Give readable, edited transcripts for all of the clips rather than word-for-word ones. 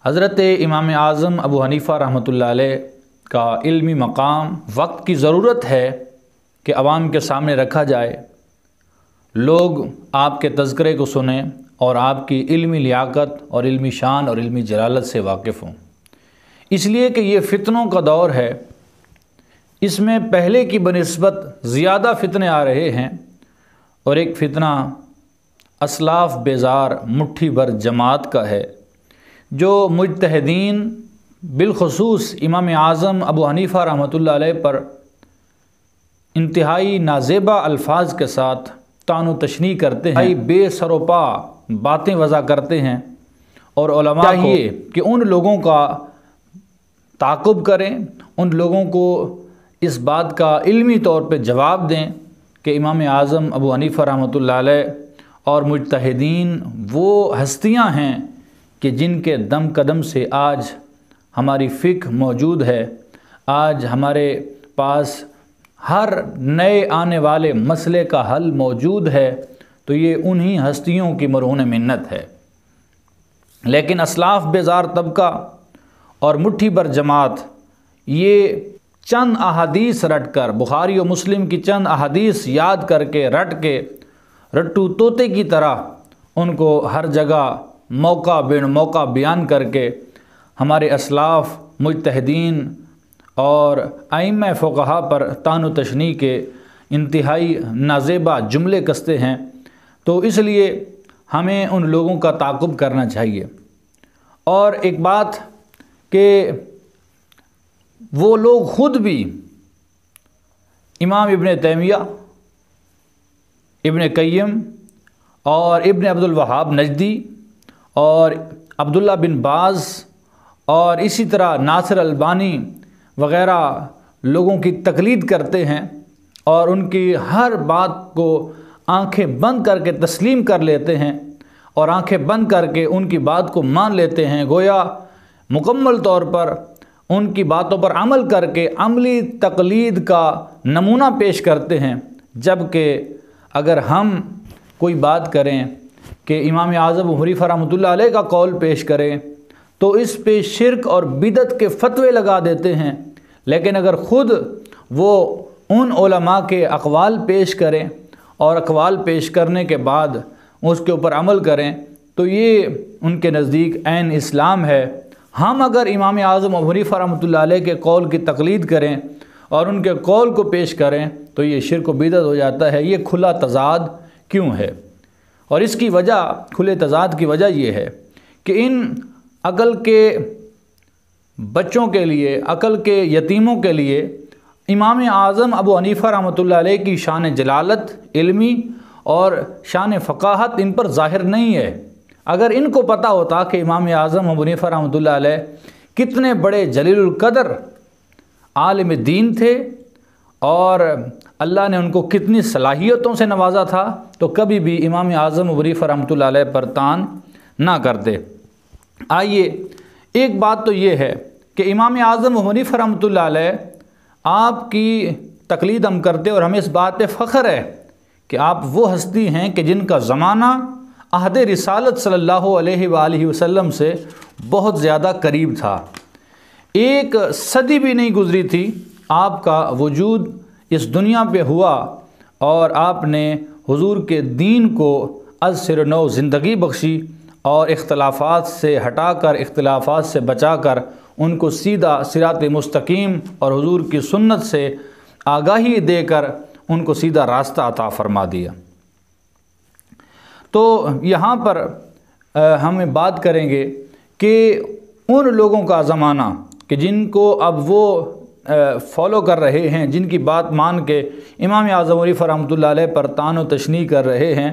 حضرت امام اعظم ابو حنیفہ رحمۃ اللہ علیہ کا علمی مقام وقت کی ضرورت ہے کہ عوام کے سامنے رکھا جائے، لوگ آپ کے تذکرے کو سنیں اور آپ کی علمی لیاقت اور علمی شان اور علمی جلالت سے واقف ہوں۔ اس لیے کہ یہ فتنوں کا دور ہے، اس میں پہلے کی بنسبت زیادہ فتنے آ رہے ہیں، اور ایک فتنہ اسلاف بیزار مٹھی بھر جماعت کا ہے، جو مجتہدین بالخصوص امام اعظم ابو حنیفہ رحمۃ اللہ علیہ پر انتہائی نازیبا الفاظ کے ساتھ طعن و تشنیع کرتے ہیں، بے سر و پا باتیں وضع کرتے ہیں، اور علماء چاہیے کہ ان لوگوں کا تعاقب کریں، ان لوگوں کو اس بات کا علمی طور پہ جواب دیں کہ امام اعظم ابو حنیفہ رحمۃ اللہ علیہ اور مجتہدین وہ ہستیاں ہیں کہ جن کے دم قدم سے آج ہماری فقہ موجود ہے، آج ہمارے پاس ہر نئے آنے والے مسئلے کا حل موجود ہے، تو یہ انہی ہستیوں کی مرہون منت ہے۔ لیکن اسلاف بیزار طبقہ اور مٹھی بھر جماعت یہ چند احادیث رٹ کر، بخاری و مسلم کی چند احادیث یاد کر کے رٹ کے رٹو طوطے کی طرح ان کو ہر جگہ موقع بن موقع بیان کر کے ہمارے اسلاف، مجتہدین اور ائمہ فقہا پر طعن و تشنیع کے انتہائی نازیبا جملے کستے ہیں۔ تو اس لیے ہمیں ان لوگوں کا تعاقب کرنا چاہیے۔ اور ایک بات کہ وہ لوگ خود بھی امام ابن تیمیہ، ابن قیم اور ابن عبد الوہاب نجدی اور عبداللہ بن باز اور اسی طرح ناصر البانی وغیرہ لوگوں کی تقلید کرتے ہیں، اور ان کی ہر بات کو آنکھیں بند کر کے تسلیم کر لیتے ہیں، اور آنکھیں بند کر کے ان کی بات کو مان لیتے ہیں، گویا مکمل طور پر ان کی باتوں پر عمل کر کے عملی تقلید کا نمونہ پیش کرتے ہیں۔ جبکہ اگر ہم کوئی بات کریں کہ امام اعظم ابو حنیفہ رحمۃ اللہ علیہ کا قول پیش کریں تو اس پہ شرک اور بدعت کے فتوے لگا دیتے ہیں، لیکن اگر خود وہ ان علماء کے اقوال پیش کریں اور اقوال پیش کرنے کے بعد اس کے اوپر عمل کریں تو یہ ان کے نزدیک عین اسلام ہے۔ ہم اگر امام اعظم ابو حنیفہ رحمۃ اللہ علیہ کے قول کی تقلید کریں اور ان کے قول کو پیش کریں تو یہ شرک و بدعت ہو جاتا ہے۔ یہ کھلا تضاد کیوں ہے؟ اور اس کی وجہ، کھلے تضاد کی وجہ یہ ہے کہ ان عقل کے بچوں کے لیے، عقل کے یتیموں کے لیے امام اعظم ابو حنیفہ رحمۃ اللہ علیہ کی شان جلالت علمی اور شان فقاہت ان پر ظاہر نہیں ہے۔ اگر ان کو پتہ ہوتا کہ امام اعظم ابو حنیفہ رحمۃ اللہ علیہ کتنے بڑے جلیل القدر عالم دین تھے اور اللہ نے ان کو کتنی صلاحیتوں سے نوازا تھا، تو کبھی بھی امام اعظم ابو حنیفہ رحمۃ اللہ علیہ پر طعن نہ کرتے۔ آئیے، ایک بات تو یہ ہے کہ امام اعظم ابو حنیفہ رحمۃ اللہ علیہ آپ کی تقلید ہم کرتے، اور ہمیں اس بات پہ فخر ہے کہ آپ وہ ہستی ہیں کہ جن کا زمانہ عہد رسالت صلی اللہ علیہ وآلہ وسلم سے بہت زیادہ قریب تھا۔ ایک صدی بھی نہیں گزری تھی آپ کا وجود اس دنیا پہ ہوا، اور آپ نے حضور کے دین کو از سر نو زندگی بخشی، اور اختلافات سے ہٹا کر، اختلافات سے بچا کر ان کو سیدھا صراط مستقیم اور حضور کی سنت سے آگاہی دے کر ان کو سیدھا راستہ عطا فرما دیا۔ تو یہاں پر ہم بات کریں گے کہ ان لوگوں کا زمانہ کہ جن کو اب وہ فالو کر رہے ہیں، جن کی بات مان کے امام اعظم ابو حنیفہ رحمۃ اللہ علیہ پر طعن و تشنیع کر رہے ہیں،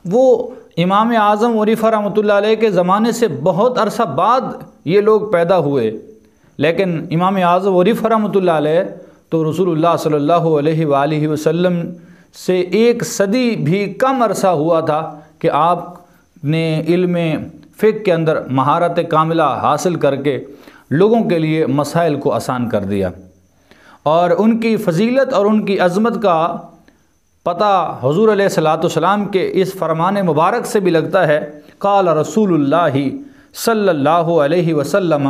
وہ امام اعظم ابو حنیفہ رحمۃ اللہ علیہ کے زمانے سے بہت عرصہ بعد یہ لوگ پیدا ہوئے، لیکن امام اعظم ابو حنیفہ رحمۃ اللہ علیہ تو رسول اللہ صلی اللہ علیہ وآلہ وسلم سے ایک صدی بھی کم عرصہ ہوا تھا کہ آپ نے علم فقہ کے اندر مہارت کاملہ حاصل کر کے لوگوں کے لیے مسائل کو آسان کر دیا، اور ان کی فضیلت اور ان کی عظمت کا پتہ حضور علیہ الصلوۃ والسلام کے اس فرمان مبارک سے بھی لگتا ہے، قال رسول اللہ صلی اللہ علیہ وسلم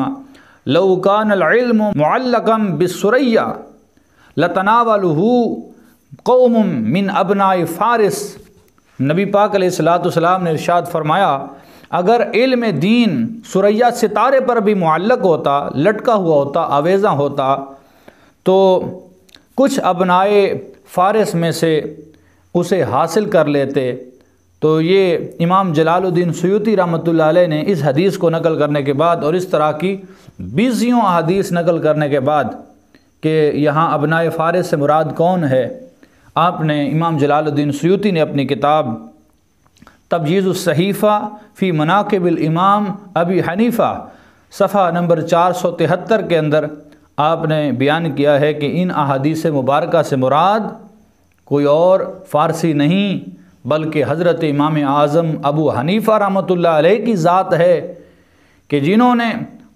لو کان العلم معلقا بالثریا لتناولہ قوم من ابناء فارس۔ نبی پاک علیہ الصلوۃ والسلام نے ارشاد فرمایا اگر علم دین ثریا ستارے پر بھی معلق ہوتا، لٹکا ہوا ہوتا، آویزاں ہوتا، تو کچھ ابنائے فارس میں سے اسے حاصل کر لیتے۔ تو یہ امام جلال الدین سیوطی رحمۃ اللہ علیہ نے اس حدیث کو نقل کرنے کے بعد اور اس طرح کی 20 احادیث نقل کرنے کے بعد کہ یہاں ابنائے فارس سے مراد کون ہے، آپ نے امام جلال الدین سیوطی نے اپنی کتاب تبجیز الصحیفہ فی مناقب الامام ابی حنیفہ صفحہ نمبر 473 کے اندر آپ نے بیان کیا ہے کہ ان احادیث مبارکہ سے مراد کوئی اور فارسی نہیں بلکہ حضرت امام اعظم ابو حنیفہ رحمۃ اللہ علیہ کی ذات ہے کہ جنہوں نے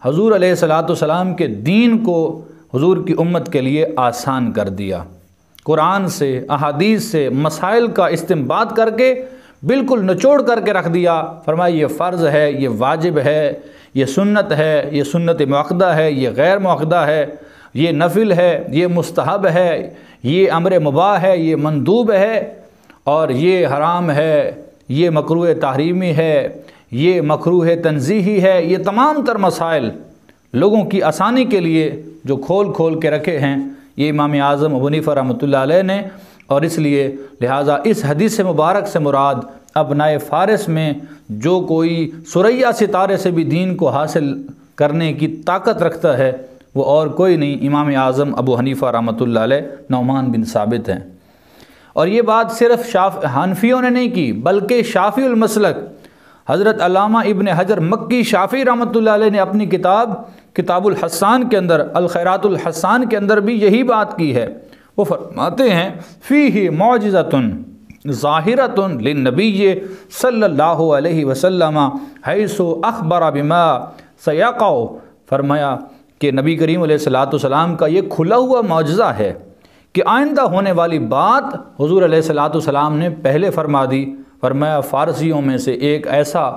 حضور علیہ الصلوۃ والسلام کے دین کو حضور کی امت کے لیے آسان کر دیا، قرآن سے احادیث سے مسائل کا استنباط کر کے بالکل نچوڑ کر کے رکھ دیا۔ فرمایا یہ فرض ہے، یہ واجب ہے، یہ سنت ہے، یہ سنت مؤکدہ ہے، یہ غیر مؤکدہ ہے، یہ نفل ہے، یہ مستحب ہے، یہ امر مباح ہے، یہ مندوب ہے، اور یہ حرام ہے، یہ مکروہ تحریمی ہے، یہ مکروہ تنزیہی ہے۔ یہ تمام تر مسائل لوگوں کی آسانی کے لیے جو کھول کھول کے رکھے ہیں یہ امام اعظم ابو حنیفہ رحمۃ اللہ علیہ نے، اور اس لیے لہٰذا اس حدیث مبارک سے مراد ابنائے فارس میں جو کوئی ثریا ستارے سے بھی دین کو حاصل کرنے کی طاقت رکھتا ہے وہ اور کوئی نہیں، امام اعظم ابو حنیفہ رحمۃ اللہ علیہ نعمان بن ثابت ہیں۔ اور یہ بات صرف حنفیوں نے نہیں کی بلکہ شافعی المسلک حضرت علامہ ابن حجر مکی شافعی رحمۃ اللہ علیہ نے اپنی کتاب الحسان کے اندر الخیرات الحسان کے اندر بھی یہی بات کی ہے۔ وہ فرماتے ہیں فیہ معجزۃ ظاہرۃ للنبی صلی اللہ علیہ وسلم حیث اخبر بما سیقع۔ فرمایا کہ نبی کریم علیہ الصلوۃ والسلام کا یہ کھلا ہوا معجزہ ہے کہ آئندہ ہونے والی بات حضور علیہ الصلوۃ والسلام نے پہلے فرما دی۔ فرمایا فارسیوں میں سے ایک ایسا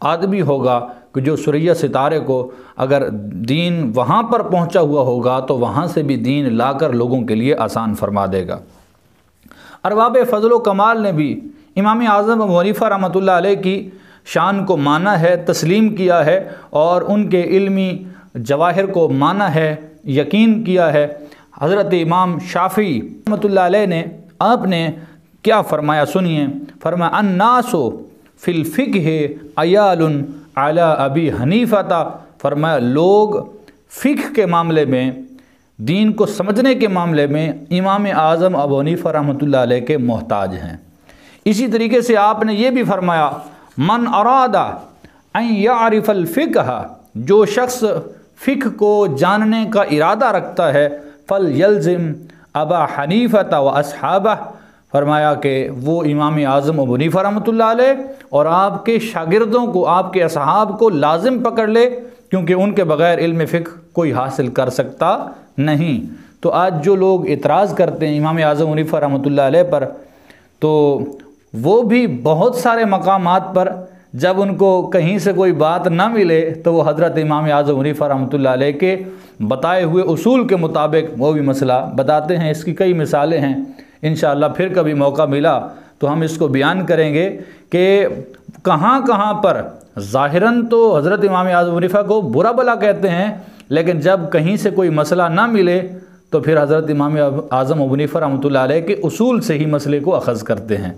آدمی ہوگا کہ جو ثریا ستارے کو اگر دین وہاں پر پہنچا ہوا ہوگا تو وہاں سے بھی دین لا کر لوگوں کے لیے آسان فرما دے گا۔ ارباب فضل و کمال نے بھی امام اعظم ابو حنیفہ رحمۃ اللہ علیہ کی شان کو مانا ہے، تسلیم کیا ہے، اور ان کے علمی جواہر کو مانا ہے، یقین کیا ہے۔ حضرت امام شافعی رحمۃ اللہ علیہ نے آپ نے کیا فرمایا سنیے، فرمایا الناس فی الفقہ عیال علی ابی حنیفہ۔ فرمایا لوگ فقہ کے معاملے میں، دین کو سمجھنے کے معاملے میں امام اعظم ابو حنیفہ رحمۃ اللہ علیہ کے محتاج ہیں۔ اسی طریقے سے آپ نے یہ بھی فرمایا من اراد ان یعرف الفقہ، جو شخص فقہ کو جاننے کا ارادہ رکھتا ہے فلیلزم ابا حنیفہ و اصحابہ۔ فرمایا کہ وہ امام اعظم ابو حنیفہ رحمۃ اللہ علیہ اور آپ کے شاگردوں کو، آپ کے اصحاب کو لازم پکڑ لے، کیونکہ ان کے بغیر علم فقہ کوئی حاصل کر سکتا نہیں۔ تو آج جو لوگ اعتراض کرتے ہیں امام اعظم ابو حنیفہ رحمۃ اللہ علیہ پر، تو وہ بھی بہت سارے مقامات پر جب ان کو کہیں سے کوئی بات نہ ملے تو وہ حضرت امام اعظم ابو حنیفہ رحمۃ اللہ علیہ کے بتائے ہوئے اصول کے مطابق وہ بھی مسئلہ بتاتے ہیں۔ اس کی کئی مثالیں ہیں، انشاءاللہ پھر کبھی موقع ملا تو ہم اس کو بیان کریں گے کہ کہاں کہاں پر ظاہراً تو حضرت امام اعظم ابو حنیفہ کو برا بھلا کہتے ہیں، لیکن جب کہیں سے کوئی مسئلہ نہ ملے تو پھر حضرت امام اعظم ابو حنیفہ رحمۃ اللہ علیہ کے اصول سے ہی مسئلے کو اخذ کرتے ہیں۔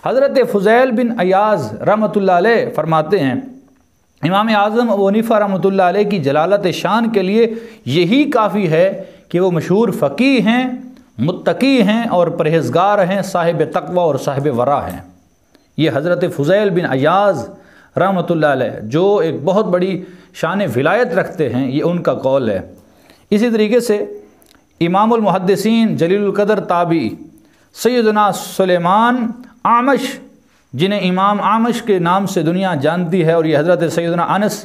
حضرت فضیل بن عیاض رحمۃ اللہ علیہ فرماتے ہیں امام اعظم ابو حنیفہ رحمۃ اللہ علیہ کی جلالت شان کے لیے یہی کافی ہے کہ وہ مشہور فقیہ ہیں، متقی ہیں اور پرہیزگار ہیں، صاحب تقوی اور صاحب ورع ہیں۔ یہ حضرت فضیل بن عیاض رحمۃ اللہ علیہ جو ایک بہت بڑی شان ولایت رکھتے ہیں، یہ ان کا قول ہے۔ اسی طریقے سے امام المحدثین جلیل القدر تابعی سیدنا سلیمان اعمش، جنہیں امام اعمش کے نام سے دنیا جانتی ہے، اور یہ حضرت سیدنا انس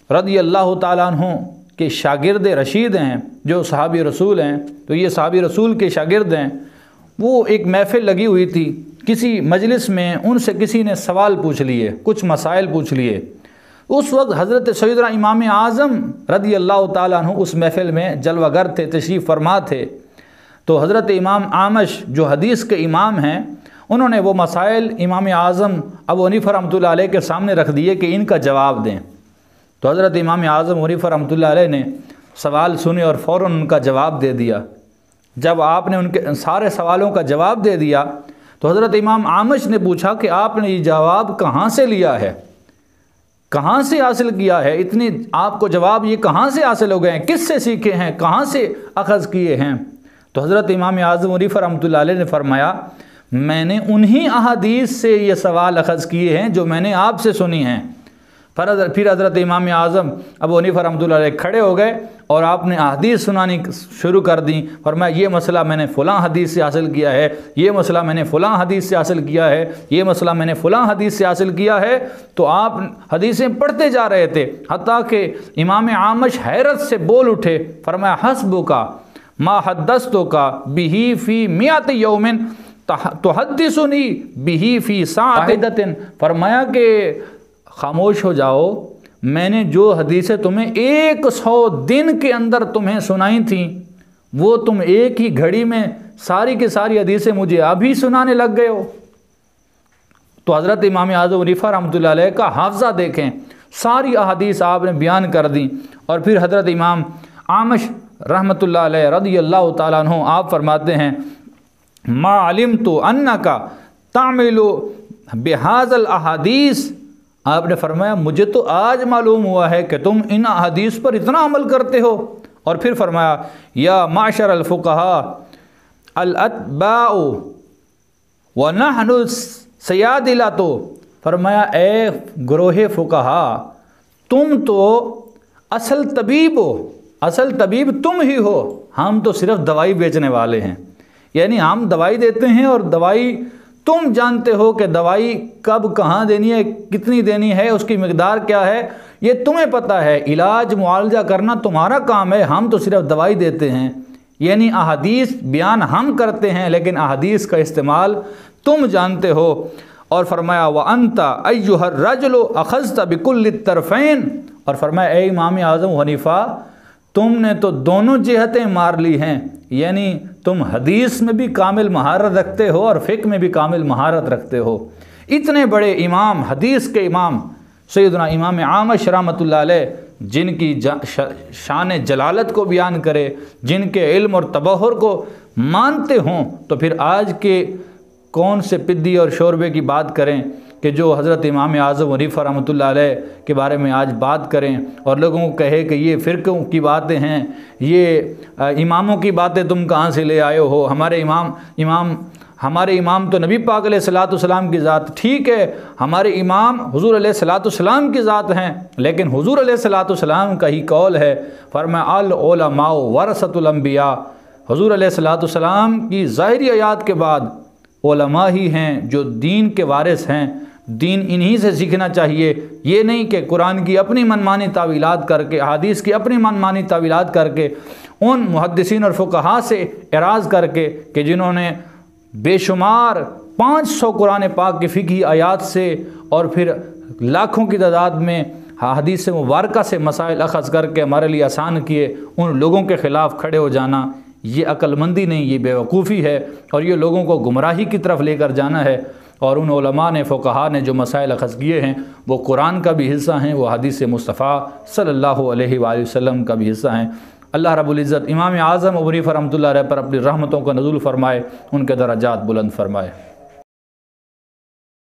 رضی اللہ تعالیٰ عنہ کے شاگرد رشید ہیں، جو صحابی رسول ہیں، تو یہ صحابی رسول کے شاگرد ہیں۔ وہ ایک محفل لگی ہوئی تھی، کسی مجلس میں ان سے کسی نے سوال پوچھ لیے، کچھ مسائل پوچھ لیے، اس وقت حضرت سیدنا امام اعظم رضی اللہ تعالیٰ عنہ اس محفل میں جلوہ گر تھے، تشریف فرما تھے۔ تو حضرت امام اعمش جو حدیث کے امام ہیں، انہوں نے وہ مسائل امام اعظم ابو حنیفہ رحمۃ اللہ علیہ کے سامنے رکھ دیے کہ ان کا جواب دیں۔ تو حضرت امام اعظم حنیفہ رحمۃ اللہ علیہ نے سوال سنے اور فوراً ان کا جواب دے دیا۔ جب آپ نے ان کے سارے سوالوں کا جواب دے دیا تو حضرت امام اعمش نے پوچھا کہ آپ نے یہ جواب کہاں سے لیا ہے، کہاں سے حاصل کیا ہے، اتنے آپ کو جواب یہ کہاں سے حاصل ہو گئے ہیں، کس سے سیکھے ہیں، کہاں سے اخذ کیے ہیں؟ تو حضرت امام اعظم حنیفہ رحمۃ اللہ علیہ نے فرمایا میں نے انہی احادیث سے یہ سوال اخذ کیے ہیں جو میں نے آپ سے سنی ہیں۔ پھر حضرت امام اعظم ابو حنیفہ رحمۃ اللہ علیہ کھڑے ہو گئے اور آپ نے احادیث سنانی شروع کر دیں۔ فرمایا یہ مسئلہ میں نے فلاں حدیث سے حاصل کیا ہے، یہ مسئلہ میں نے فلاں حدیث سے حاصل کیا ہے، یہ مسئلہ میں نے فلاں حدیث سے حاصل کیا ہے۔ تو آپ حدیثیں پڑھتے جا رہے تھے حتیٰ کہ امام اعمش حیرت سے بول اٹھے۔ فرمایا حسبک ما حدثتک بہ فی مئۃ یوم تحدثنی بہ فی ساعۃ۔ فرمایا کہ خاموش ہو جاؤ، میں نے جو حدیثیں تمہیں 100 دن کے اندر تمہیں سنائی تھیں وہ تم ایک ہی گھڑی میں ساری کی ساری حدیثیں مجھے ابھی سنانے لگ گئے ہو۔ تو حضرت امام اعظم حنیفہ رحمۃ اللہ علیہ کا حافظہ دیکھیں، ساری احادیث آپ نے بیان کر دیں۔ اور پھر حضرت امام اعمش رحمۃ اللہ علیہ رضی اللہ تعالیٰ عنہ آپ فرماتے ہیں ما علمت انک تعمل بہذا الاحادیث، آپ نے فرمایا مجھے تو آج معلوم ہوا ہے کہ تم ان احادیث پر اتنا عمل کرتے ہو۔ اور پھر فرمایا یا معشر الفقہاء الاتباع ونحن السیادلۃ، فرمایا اے گروہ فقہا تم تو اصل طبیب ہو، اصل طبیب تم ہی ہو، ہم تو صرف دوائی بیچنے والے ہیں، یعنی ہم دوائی دیتے ہیں اور دوائی تم جانتے ہو کہ دوائی کب کہاں دینی ہے، کتنی دینی ہے، اس کی مقدار کیا ہے، یہ تمہیں پتہ ہے، علاج معالجہ کرنا تمہارا کام ہے، ہم تو صرف دوائی دیتے ہیں۔ یعنی احادیث بیان ہم کرتے ہیں لیکن احادیث کا استعمال تم جانتے ہو۔ اور فرمایا وَأَنْتَ أَيُّهَا الرَّجُلُ أَخَذْتَ بِكُلِّ الطَّرْفَيْنِ، اور فرمایا اے امام اعظم حنیفہ تم نے تو دونوں جہتیں مار لی ہیں، یعنی تم حدیث میں بھی کامل مہارت رکھتے ہو اور فقہ میں بھی کامل مہارت رکھتے ہو۔ اتنے بڑے امام، حدیث کے امام سیدنا امام اعمش رحمۃ اللہ علیہ، جن کی شان جلالت کو بیان کرے، جن کے علم اور تبحر کو مانتے ہوں، تو پھر آج کے کون سے پدی اور شوربے کی بات کریں کہ جو حضرت امام اعظم حنیفہ رحمۃ اللہ علیہ کے بارے میں آج بات کریں اور لوگوں کو کہے کہ یہ فرقوں کی باتیں ہیں، یہ اماموں کی باتیں تم کہاں سے لے آئے ہو، ہمارے امام تو نبی پاک علیہ الصلوۃ والسلام کی ذات، ٹھیک ہے ہمارے امام حضور علیہ الصلوۃ والسلام کی ذات ہیں، لیکن حضور علیہ الصلوۃ والسلام کا ہی قول ہے، فرمایا العلماء ورثۃ الانبیاء، حضور علیہ الصلوۃ والسلام کی ظاہری آیات کے بعد علماء ہی ہیں جو دین کے وارث ہیں، دین انہی سے سیکھنا چاہیے، یہ نہیں کہ قرآن کی اپنی منمانی تعویلات کر کے، حدیث کی اپنی منمانی تعویلات کر کے، ان محدثین اور فقہاء سے اعراض کر کے کہ جنہوں نے بے شمار 500 قرآن پاک کی فقہی آیات سے اور پھر لاکھوں کی تعداد میں حدیث مبارکہ سے مسائل اخذ کر کے ہمارے لیے آسان کیے، ان لوگوں کے خلاف کھڑے ہو جانا یہ عقل مندی نہیں، یہ بے وقوفی ہے، اور یہ لوگوں کو گمراہی کی طرف لے کر جانا ہے۔ اور ان علماء نے، فقہاء نے جو مسائل اخذ کیے ہیں وہ قرآن کا بھی حصہ ہیں، وہ حدیث مصطفیٰ صلی اللہ علیہ وآلہ وسلم کا بھی حصہ ہیں۔ اللہ رب العزت امام اعظم ابو حنیفہ رحمۃ اللہ علیہ پر اپنی رحمتوں کا نزول فرمائے، ان کے درجات بلند فرمائے۔